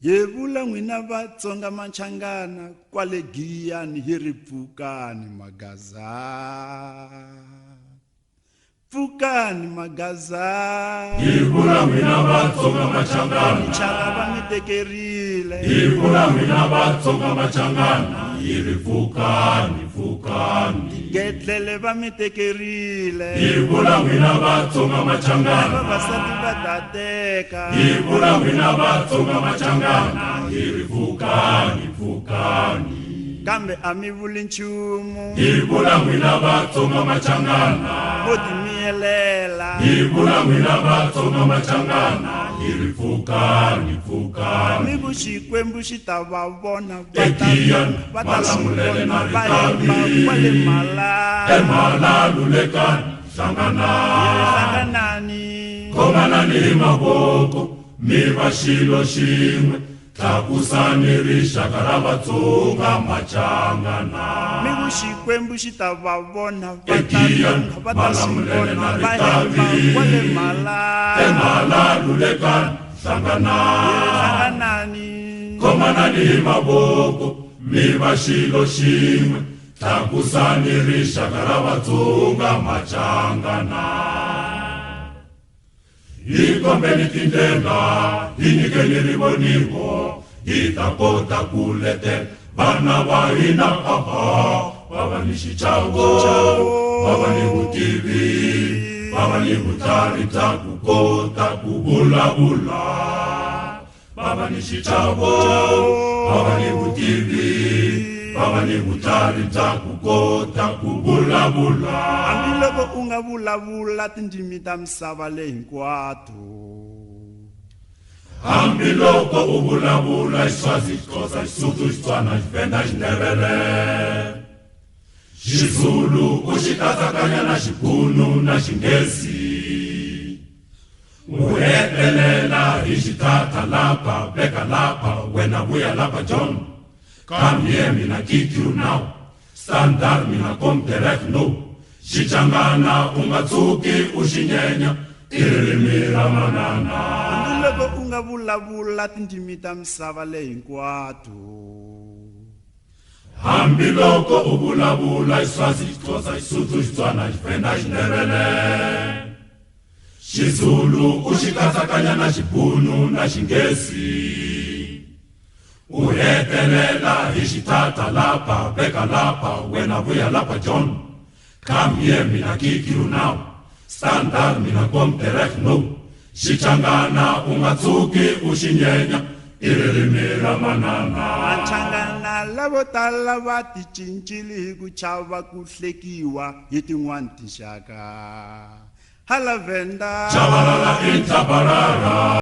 Yevula n'wina Vatsonga Machangana kwale Giyani hi ri pfukani magaza. Pfukani magaza. Yevula n'wina Vatsonga Machangana. Michanga va mi tekerile. Yevula n'wina Vatsonga Machangana. Hi ri pfukani pfukani. Tigedlele va mi tekerile. Yevula n'wina Vatsonga Machangana. Vavasati va tateka. Yevula n'wina Vatsonga Machangana. Hi ri pfukani pfukani. Kambe a mi vuli nchumu. Yevula n'wina Vatsonga Machangana. Mo ti miyelela. Yevula n'wina Vatsonga Machangana. Hi ri pfukani pfukani. Mi vuxikwembu xi ta va vona Giyani, va ta Malamulele na va yimba Ritavi. kwale Malala. Emalalulekani hlanganani. Hlanganani. Khomanani hi mavoko mi va xilo xin'we. Tlakusani rixaka ra Vatsonga Machangana. Mi vuxikwembu xi ta va vona Giyani, va ta Malamulele na va yimba Ritavi. kwale Malala. Emalalulekani hlanganani. Hlanganani. Khomanani hi mavoko mi va xilo xin'we. Tlakusani rixaka ra Vatsonga Machangana. Hi kombeni tindlela, hi nyikeni rivonigo, hi ta kota ku letela vana va hina va va ni xichavo, va va ni vutivi, va va ni vutlhari bya ku kota ku vulavula. Va va ni xichavo, va va ni vutivi, va va ni vutlhari bya ku kota ku vulavula. Hambiloko u nga vulavula tindzimi ta misava leyi hinkwato. Hambiloko u vulavula Xiswazi, Xixhosa, Xisuthu, Xitswana, Xivenda, Xindebele, Xizulu u xi katsakanya na Xibhunu na Xinghezi. U hetelela hi Xithatha lapa, veka lapa, wena vuya lapa John. Come here, mina kick you now. Stand there, mina come direct no. Xichangana u nga tshuki u xi nyenya, i ririmi ra manana. Hambiloko u nga vulavula tindzimi ta misava leyi hinkwato. Hambiloko u vulavula Xiswazi, Xixhosa, Xisuthu, Xitswana, Xivenda, Xindebele, Xizulu u xi katsakanya na Xibhunu na Xinghezi. U hetelela hi Xithatha lapa, veka lapa, wena vuya lapa John. Come here, mina kick you now. Stand there, mina come direct no. Xichangana u nga tshuki u xi nyenya, i ririmi ra manana. Machangana lavo tala va ti cincile hi ku chava ku hlekiwa hi tin'wani tinxaka. Hala Venda. Chabalala in Tabarara.